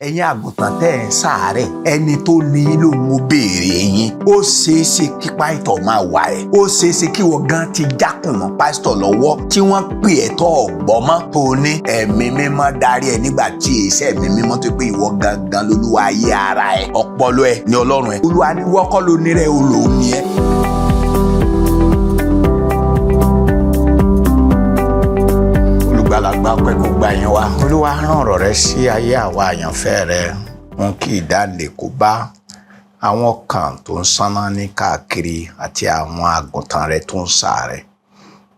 ẹ̀yin àgùntàn tẹ́ ẹ̀ ń ṣàárẹ̀ ẹni tó ní ló mú béèrè yín. Ó ṣeé ṣe kí pásítọ̀ máa wà ẹ́. Ó ṣeé ṣe kí wọ́n gan ti jákùn mọ́ pásítọ̀ lọ́wọ́ tí wọ́n pè ẹ́ tó ọ̀gbọ́n mọ́. Tó ní ẹ̀mí mímọ́ darí ẹ nígbà tí èsì ẹ̀mí mímọ́ tó pé ìwọ gangan lolúwa ayé ara ẹ. Ọpọlọ ẹ ní Ọlọ́run ẹ. Olúwa ni wọ́kọ́ ló ní rẹ̀ olóhùn ni ẹ. Alàgbà pẹ́ kó gba yín wá. Olúwa rán ọ̀rọ̀ rẹ sí ayé àwa àyànfẹ́ rẹ. Mú kí ìdáǹdè kó bá àwọn kan tó ń sáná ní káàkiri àti àwọn àgùntàn rẹ tó ń ṣàárẹ̀.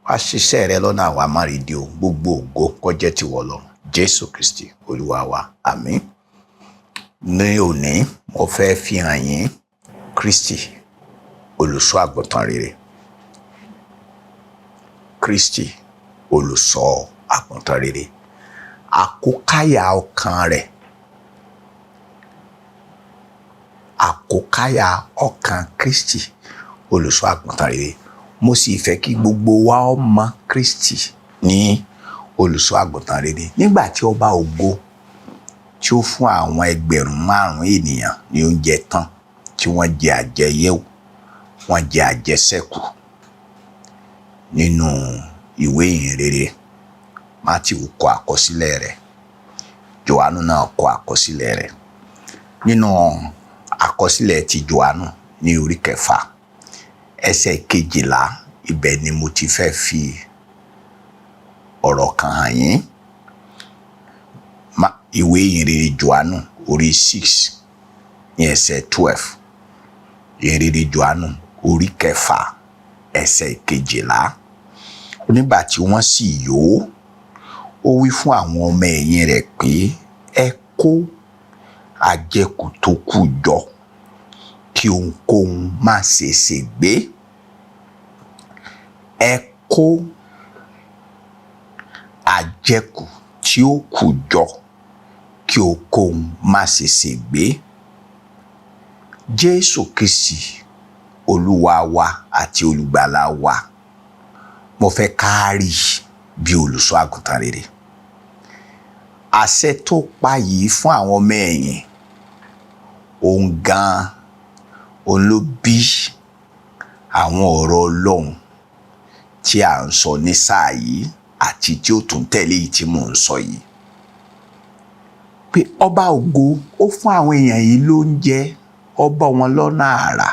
Wá ṣiṣẹ́ rẹ lọ́nà àwa márìdí o. Gbogbo ògo kó jẹ́ tìwọ lọ. Jésù Kristi Olúwa wa. Àmín. Ní òní mo fẹ́ fi hàn yín Kristi olùṣọ́ àgùntàn rere. Kristi olùṣọ́ àgùntàn rere. Àkókáyà ọkàn rẹ̀. Àkókáyà ọkàn Kristi olùṣọ́ àgùntàn rere. Mo sì fẹ́ kí gbogbo wa ó mọ̀ Kristi ní olùṣọ́ àgùntàn rere. Nígbà tí ọba ògo tí ó fún àwọn 5,000 ènìyàn ní oúnjẹ tán tí wọ́n jẹ àjẹyẹ̀wò, wọ́n jẹ àjẹsẹ́kù nínú ìwé ìhìnrere. Mátíù kọ àkọsílẹ̀ rẹ̀, Jòhánù náà kọ àkọsílẹ̀ rẹ̀. Nínú àkọsílẹ̀ ti Jòhánù ní orí 6 ẹsẹ̀ 12 ibẹ̀ ni mo ti fẹ́ fi ọ̀rọ̀ kan hàn yín. Ìwé ìhìnrere Jòhánù orí 6 ní ẹsẹ̀ 12. Ìhìnrere Jòhánù orí 6 ẹsẹ̀ 12. Nígbà tí wọ́n sì yó, ó wí fún àwọn ọmọ ẹ̀yìn rẹ̀ pé ẹ kó àjẹkù tó kù jọ kí ohunkóhun má ṣe ṣègbé. Ẹ kó àjẹkù tí ó kù jọ kí ohunkóhun má ṣe ṣègbé. Jésù Kristi Olúwa wa àti olùgbàlà wa, mo fẹ́ ká rí bí olùṣọ́ àgùntàn rere. Àṣẹ tó pa yìí fún àwọn ọmọ ẹ̀yìn, òun gan-an òun ló bí àwọn ọ̀rọ̀ Ọlọ́run tí à ń sọ ní sáà yìí àti tí ó tún tẹ̀lé yìí tí mò ń sọ yìí. Pé ọba ògo ó fún àwọn èèyàn yìí lóúnjẹ, ó bọ́ wọn lọ́nà àrà,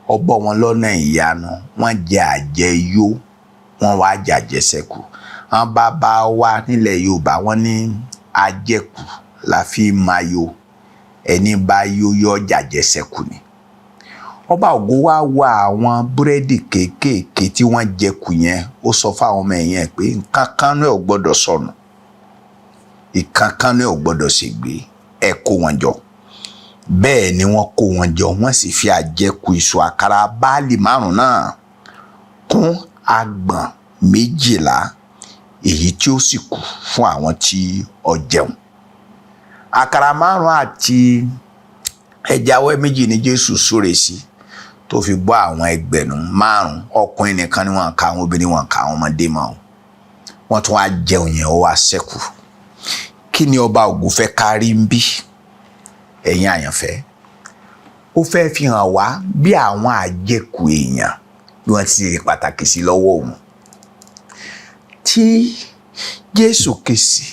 ó bọ́ wọn lọ́nà ìyanu, wọ́n jẹ àjẹyó, wọ́n wá jàjẹsẹ́kù. Àwọn bàbá wa nílẹ̀ Yorùbá wọ́n ní àjẹkù la fi máa yó, ẹni bá yó yọ jàjẹsẹ́kù ni. Ọba ògo wá wá àwọn búrẹ́dì kéékèèké tí wọ́n jẹkù yẹn, ó sọ fáwọn ọmọ ẹ̀yìn ẹ̀ pé nǹkan kan náà ò gbọ́dọ̀ sọnù, nǹkan kan náà ò gbọ́dọ̀ ṣègbé, ẹ kó wọn jọ. Bẹ́ẹ̀ ni wọ́n kó wọn jọ, wọ́n sì fi àjẹkù ìṣù àkàrà báàlì 5 náà kún agbọ̀n 12 èyí tí ó sì kù fún àwọn tí ó jẹun. Àkàrà 5 àti ẹja wẹ́ 2 ni Jésù súre sí tó fi bọ́ àwọn 5,000. Ọkùnrin nìkan ni wọ́n kà, àwọn obìnrin wọ́n kà, àwọn ọmọdé mọ́. Wọ́n tún wá jẹun yẹn, ó wá ṣẹ́kù. Kí ni ọba ògo fẹ́ kárí ń bí ẹ̀yin àyànfẹ́? Ó fẹ́ fi hàn wá bí àwọn àjẹkù èèyàn bí wọ́n ti ṣe pàtàkì sí lọ́wọ́ òun. Tí Jésù Kristi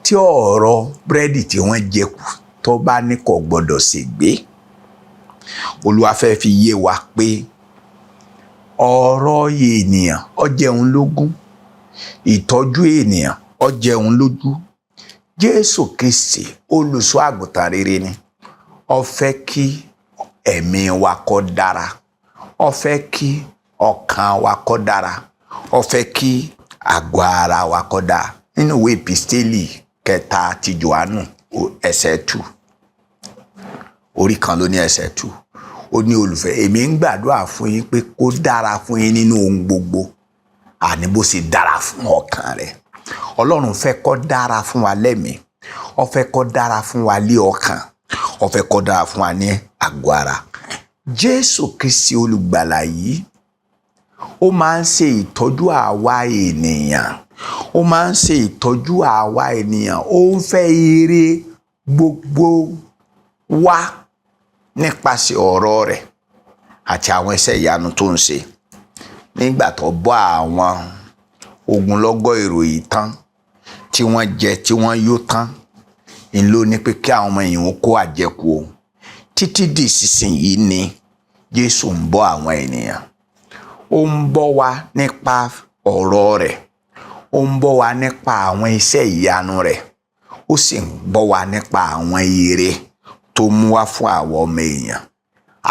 tí ọ̀rọ̀ búrẹ́dì tí wọ́n jẹkù tó bá ní kò gbọ́dọ̀ ṣègbé, Olúwa fẹ́ fi yé wa pé ọ̀rọ̀ ènìyàn ó jẹun lógún, ìtọ́jú ènìyàn ó jẹun lójú. Jésù Kristi olùṣọ́ àgùntàn rere ni. Ó fẹ́ kí ẹ̀mí wa kó dára, ó fẹ́ kí ọkàn wa kó dára, ó fẹ́ kí àgọ́ ara wa kó dára. Nínú ìwé Epísítélì 3 ti Jòhánù ẹsẹ̀ 2, orí 1 ló ní ẹsẹ̀ 2. Ó ní olùfẹ́, èmi ń gbàdúrà fún yín pé kó dára fún yín nínú ohun gbogbo, àní bó ṣe dára fún ọkàn rẹ̀. Ọlọ́run fẹ́ kó dára fún wa lẹ́mìí, ó fẹ́ kó dára fún wa lé ọkàn, ó fẹ́ kó dára fún wa ní àgọ́ ara. Jésù Kristi olùgbàlà yìí, ó máa ń ṣe ìtọ́jú àwa ènìyàn, ó máa ń ṣe ìtọ́jú àwa ènìyàn. Ó ń fẹ́ ire gbogbo wa nípasẹ̀ ọ̀rọ̀ rẹ̀ àti àwọn iṣẹ́ ìyanu tó ń ṣe. Nígbà tó bọ́ àwọn ogunlọ́gọ̀ èrò yìí tán, tí wọ́n jẹ tí wọ́n yó tán, ń ló ní pé kí àwọn ọmọ èèyàn kó àjẹkù o. Títí di ìsinsìnyí ni Jésù ń bọ́ àwọn ènìyàn. Ó ń bọ́ wa nípa ọ̀rọ̀ rẹ̀, ó ń bọ́ wa nípa àwọn iṣẹ́ ìyanu rẹ̀, ó sì ń bọ́ wa nípa àwọn ire tó mú wá fún àwọn ọmọ èèyàn.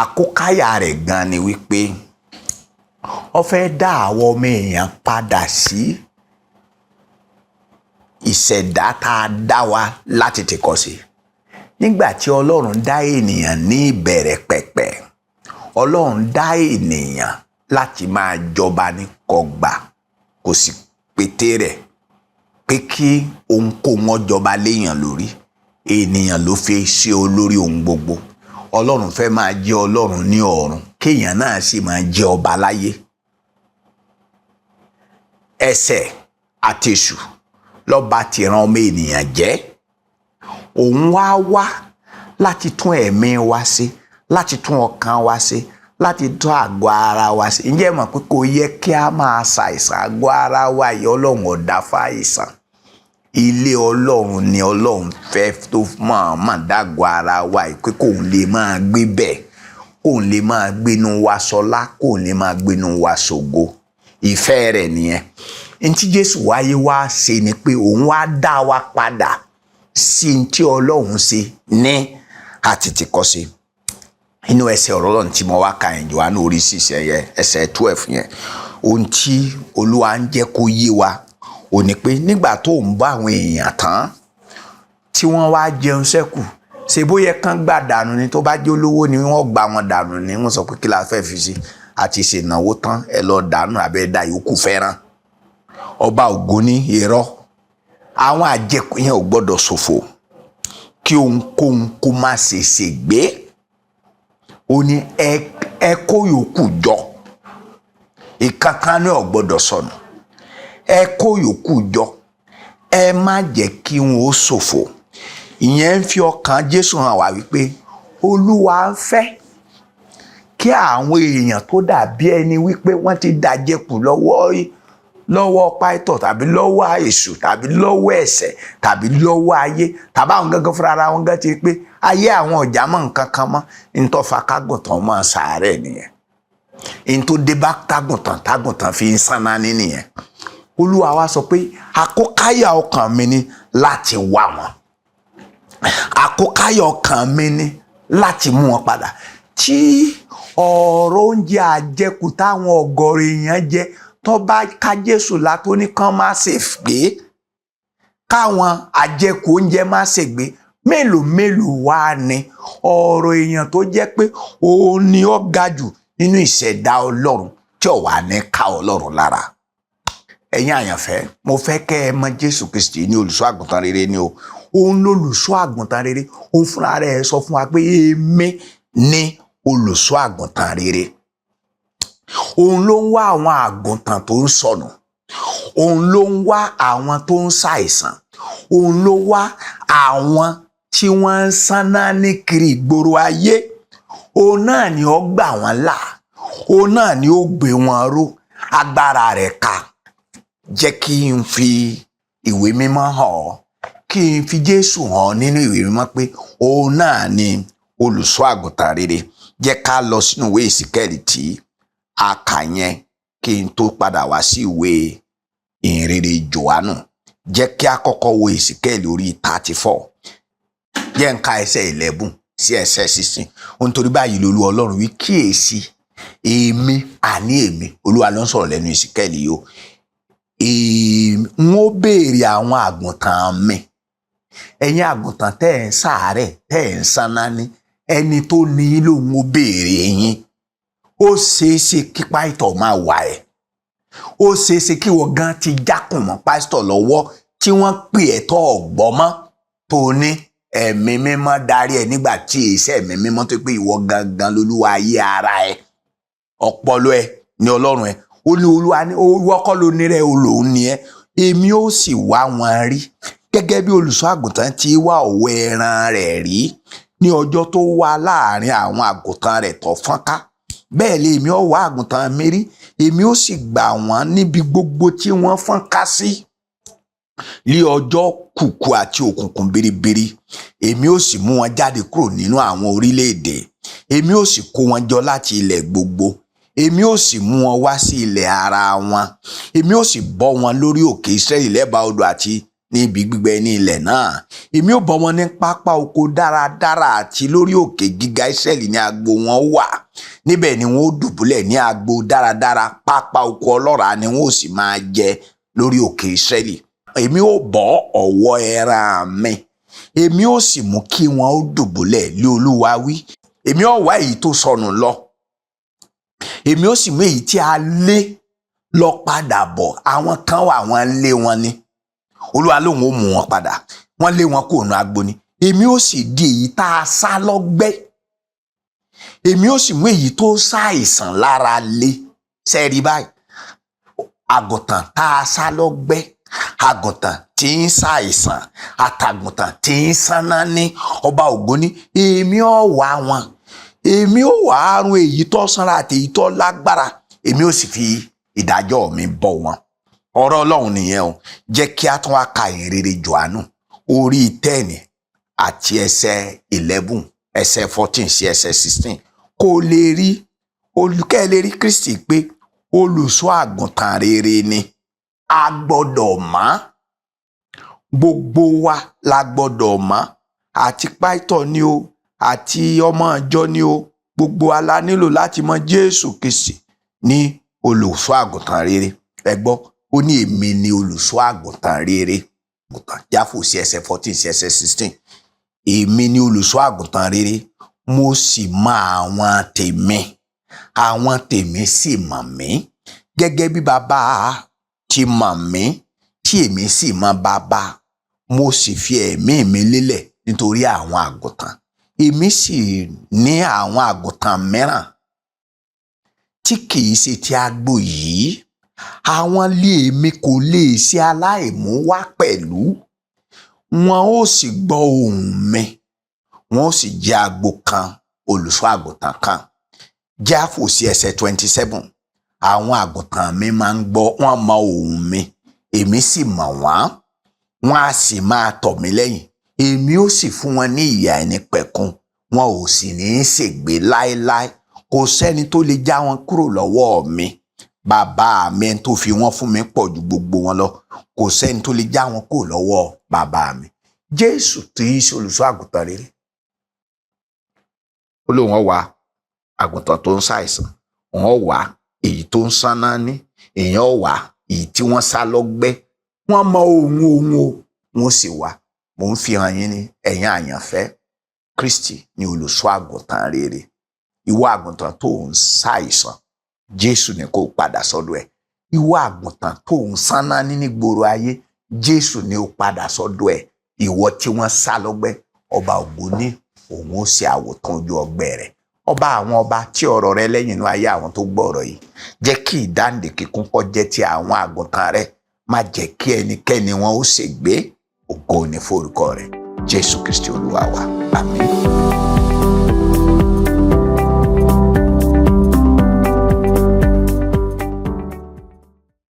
Àkókáyà rẹ̀ gan ni wípé ó fẹ́ dá àwọn ọmọ èèyàn padà sí ìṣẹ̀dá tá a dá wa láti tìkọ̀sí. Nígbà tí Ọlọ́run dá ènìyàn ní ìbẹ̀rẹ̀ pẹ̀pẹ̀, Ọlọ́run dá ènìyàn láti máa jọba ní kọgbà, kò sì pété rẹ̀ pé kí ohunkóhun jọba léèyàn lórí. Ènìyàn ló fi ṣe olórí ohun gbogbo. Ọlọ́run fẹ́ máa jẹ́ Ọlọ́run ní ọ̀run, kéèyàn náà sì máa jẹ́ ọba láyé. Ẹ̀ṣẹ̀ àti èṣù ló bà tìran ọmọ ènìyàn jẹ́. Òun wá láti tún ẹ̀mí wa ṣe, láti tún ọkàn wa ṣe, láti tún àgọ́ ara wa ṣe. Ǹjẹ́ mọ̀ pé kò yẹ kí a máa ṣàìsàn àgọ́ ara wa yìí? Ọlọ́run ò dá fáìsàn. Ilé Ọlọ́run ni Ọlọ́run fẹ́ tó máa dàgọ́ ara wa yìí pé kóun lè máa gbé bẹ́ẹ̀, kóun lè máa gbénú wa ṣọlá, kóun lè máa gbénú wa ṣògo. Ìfẹ́ rẹ̀ nìyẹn. Ntí Jésù wáyé wá ṣe ni pé òun wá dá wa padà sí ntí Ọlọ́run ṣe ní àtètèkọ́ṣe. Inú ẹsẹ̀ ọ̀rọ̀ Ọlọ́run tí mo wá ka yẹn, Jòhánù orí 6 yẹn, ẹsẹ̀ 12 yẹn, ohun tí Olúwa ń jẹ́ kó yé wa ò ní pé nígbà tó ń bá àwọn èèyàn tán tí wọ́n wá jẹun ṣẹ́kù, ṣe bóyá kán gbà dànù ni. Tó bá jẹ́ olówó ni wọ́n gbà wọn dànù ni. Wọ́n sọ pé kí la fẹ́ fi ṣe, àti ṣènáwó tán, ẹ lọ dànù àbẹ́ dá yòókù fẹ́ràn. Ọba ògo ní irọ́. Àwọn àjẹkù yẹn ò gbọ́dọ̀ ṣòfò, kí ohunkóhun kó má ṣe ṣègbé. Ó ní ẹ kó yòókù jọ, ìkankan ní ò gbọ́dọ̀ sọnù. Ẹ kó yòókù jọ, ẹ má jẹ́ kí wọn ó ṣòfò. Ìyẹn ń fi ọkàn Jésù hàn wá wípé Olúwa ń fẹ́ kí àwọn èèyàn tó dàbí ẹni wípé wọ́n ti dàjẹkù lọ́wọ́ pàìtọ̀, tàbí lọ́wọ́ èṣù, tàbí lọ́wọ́ ẹ̀ṣẹ̀, tàbí lọ́wọ́ ayé, tàbí àwọn gangan fúnra ara wọn gan ti pé ayé àwọn ọ̀já mọ́ nǹkan kan mọ́. Ntọ́fà kágùntàn máa ṣàárẹ̀ nìyẹn. Ntó dé bá tágùntàn fi ń sáná nìyẹn. Olúwa wa sọ pé àkókáyà ọkàn mi ni láti wá wọn. Àkókáyà ọkàn mi ni láti mú wọn padà. Tí ọ̀rọ̀ oúnjẹ àjẹkù táwọn ọ̀gọ̀rọ̀ èèyàn jẹ tó bá ká Jésù látó ní kán má ṣe gbé, káwọn àjẹkù oúnjẹ má ṣe gbé, mélòó wá ni ọ̀rọ̀ èèyàn tó jẹ́ pé òun ni ó ga jù nínú ìṣẹ̀dá Ọlọ́run tí ó wà ní ká Ọlọ́run lára. Ẹ̀yin àyànfẹ́, mo fẹ́ kẹ́ ẹ mọ̀ Jésù Kristi ní olùṣọ́ àgùntàn rere ni o. Òun lolùṣọ́ àgùntàn rere. Òun fúnra rẹ̀ sọ fún wa pé èmi ni olùṣọ́ àgùntàn rere. Òun ló ń wá àwọn àgùntàn tó ń sọnù. Òun ló ń wá àwọn tó ń ṣàìsàn. Òun ló wá àwọn tí wọ́n ń sáná ní kiri ìgboro ayé. Òun náà ni ó gbà wọ́n là. Òun náà ni ó gbé wọn ró. Agbára rẹ̀ ká. Jẹ́ kí n fi ìwé mímọ́ hàn ọ́, kí n fi Jésù hàn nínú ìwé mímọ́ pé òun náà ni olùṣọ́ àgùntàn rere. Jẹ́ ká lọ sínú ìwé Èsíkẹ́lì tí a kà yẹn kí n tó padà wá sí ìwé ìhìnrere Jòhánù. Jẹ́ kí a kọ́kọ́ wo Èsíkẹ́lì orí 34. Jẹ́ n ka ẹsẹ̀ 11 sí ẹsẹ̀ 16. Nítorí báyìí lolú Ọlọ́run wí, kíyèsí èmi, àní èmi, Olúwa ló ń sọ̀rọ̀ lẹ́nu Èsíkẹ́lì yìí o. N ó béèrè àwọn àgùntàn mi. Ẹ̀yin àgùntàn tẹ́ ẹ̀ ń ṣàárẹ̀, tẹ́ ẹ̀ ń sáná ní, ẹni tó ní lòun ó béèrè yín. Ó ṣeéṣe kí pàìtọ̀ máa wà ẹ́. Ó ṣeéṣe kí wọ́n gan ti jákùn mọ́ pásítọ̀ lọ́wọ́ tí wọ́n pè ẹ́ tó ọ̀gbọ́ mọ́, tó ní ẹ̀mí mímọ́ darí ẹ nígbà tí iṣẹ́ ẹ̀mí mímọ́ tó pé ìwọ gangan lolúwa ayé ara ẹ. Ọpọlọ ẹ ní Ọlọ́run ẹ. Ó ní Olúwa ní owó kọ́ ló ní rẹ̀, olóhùn ni ẹ. Èmi ó sì wá wọn rí, gẹ́gẹ́ bí olùṣọ́ àgùntàn ti wá ọ̀wọ́ ẹran rẹ̀ rí ní ọjọ́ tó wà láàrin àwọn àgùntàn rẹ̀ tó fọ́nká, bẹ́ẹ̀ lé èmi ó wá àgùntàn mi rí, èmi ó sì gbà wọ́n níbi gbogbo tí wọ́n fọ́nká sí ní ọjọ́ kùkù àti òkùnkùn biribiri. Èmi ó sì mú wọn jáde kúrò nínú àwọn orílẹ̀-èdè, èmi ó sì kó wọn jọ láti ilẹ̀ gbogbo, èmi ó sì mú wọn wá sí ilẹ̀ ara wọn, èmi ó sì bọ́ wọn lórí òkè Ísírẹ́lì lẹ́bàá odò àti ní ibi gbígbẹ ní ilẹ̀ náà. Èmi ó bọ́ wọn ní pápá oko dáradára àti lórí òkè gíga Ísírẹ́lì ní agbo wọn wà. Níbẹ̀ ni wọn ó dùbúlẹ̀ ní agbo dáradára, pápá oko ọlọ́ràá ni wọn ó sì máa jẹ lórí òkè Ísírẹ́lì. Èmi ó bọ́ ọ̀wọ́ ẹran mi, èmi ó sì mú kí wọn ó dùbúlẹ̀ lé Olúwa wí. Èmi ó wá èyí tó sọnù lọ, èmi ó sì mú èyí tí a lé lọ padà bọ̀. Àwọn kan wà wọ́n lé wọn ni, Olúwa lóhùn ó mú wọn padà, wọ́n lé wọn kúrò nínú agbo ni. Èmi ó sì di èyí tá a sá lọ́gbẹ́, èmi ó sì mú èyí tó ṣàìsàn lára lé. Sẹ́ẹ̀rí báyìí, àgùntàn tá a sá lọ́gbẹ́, àgùntàn tí ń ṣàìsàn àtàgùntàn tí ń sáná ní ọba ògo ní èmi ó wá wọn, èmi ó wá àrùn èyí tó sanra àti èyí tó lágbára, èmi ó sì fi ìdájọ́ mi bọ́ wọn. Ọ̀rọ̀ Ọlọ́run nìyẹn o. Jẹ́ kí a tún wá ka ìrere Jòhánù orí 10 àti ẹsẹ̀ 11, ẹsẹ̀ 14 sí ẹsẹ̀ 16 kó lè rí olùkẹ́ lè rí Kristi pé olùṣọ́ àgùntàn rere ni. A gbọ́dọ̀ mọ̀, gbogbo wa la gbọ́dọ̀ mọ̀, àti pásítọ̀ ni o, àti ọmọ ìjọ ni o, gbogbo wa la nílò láti mọ̀ Jésù Kristi ní olùṣọ́ àgùntàn rere. Ẹ gbọ́, ó ní èmi ni olùṣọ́ àgùntàn rere. Jáfò sí ẹsẹ̀ 14 sí ẹsẹ̀ 16. Èmi ni olùṣọ́ àgùntàn rere, mo sì mọ̀ àwọn tèmi, àwọn tèmi sì mọ̀ mí, gẹ́gẹ́ bí bàbá ti mọ̀ mí tí èmi sì mọ̀ bàbá. Mo sì fi ẹ̀mí mi lélẹ̀ nítorí àwọn àgùntàn. Èmi sì ní àwọn àgùntàn mìíràn tí kìí ṣe ti agbo yìí, àwọn lé èmi kò lè ṣe aláìmú wá pẹ̀lú. Wọn ó sì gbọ́ ohùn mi, wọn ó sì jẹ́ agbo kan, olùṣọ́ àgùntàn kan. Jáfò sí ẹsẹ̀ 27. Àwọn àgùntàn mi máa ń gbọ́, wọ́n mọ ohùn mi, èmi sì mọ̀ wọ́n, wọ́n á sì máa tọ̀ mí lẹ́yìn. Èmi ó sì fún wọn ní ìyè àìnípẹ̀kun, wọn ò sì ní í ṣègbé láéláé. Kò sẹ́ni tó lè já wọn kúrò lọ́wọ́ mi. Bàbá mi ẹni tó fi wọ́n fún mi pọ̀ ju gbogbo wọn lọ. Kò sẹ́ni tó lè já wọn kúrò lọ́wọ́ bàbá mi. Jésù tí í ṣe olùṣọ́ àgùntàn rere, ó lóun ó wá àgùntàn tó ń ṣàìsàn, òun ó wá èyí tó ń sáná ní, èèyàn ó wá èyí tí wọ́n sá lọ́gbẹ́. Wọ́n mọ ohùn o, wọ́n sì wá. Mo ń fi hàn yín ní ẹ̀yin àyànfẹ́, Kristi ni olùṣọ́ àgùntàn rere. Ìwọ àgùntàn tó ń ṣàìsàn, Jésù ni kó padà sọ́dọ̀ ẹ̀. Ìwọ àgùntàn tó ń sáná ní nígboro ayé, Jésù ni ó padà sọ́dọ̀ ẹ̀. Ìwọ tí wọ́n sá lọ́gbẹ́, ọba ògo ní òun ó ṣe àwòtán ojú ọgbẹ́ rẹ̀. Ọba àwọn ọba, tí ọ̀rọ̀ rẹ lẹ́yìn inú ayé àwọn tó gbọ́ ọ̀rọ̀ yìí, jẹ́ kí ìdáǹdè kíkún kó jẹ́ ti àwọn àgùntàn rẹ. Má jẹ́ kí ẹnikẹ́ni wọn ó ṣègbé. Ògo ni fún orúkọ rẹ̀. Jésù Kristi Olúwa wa. Àmín.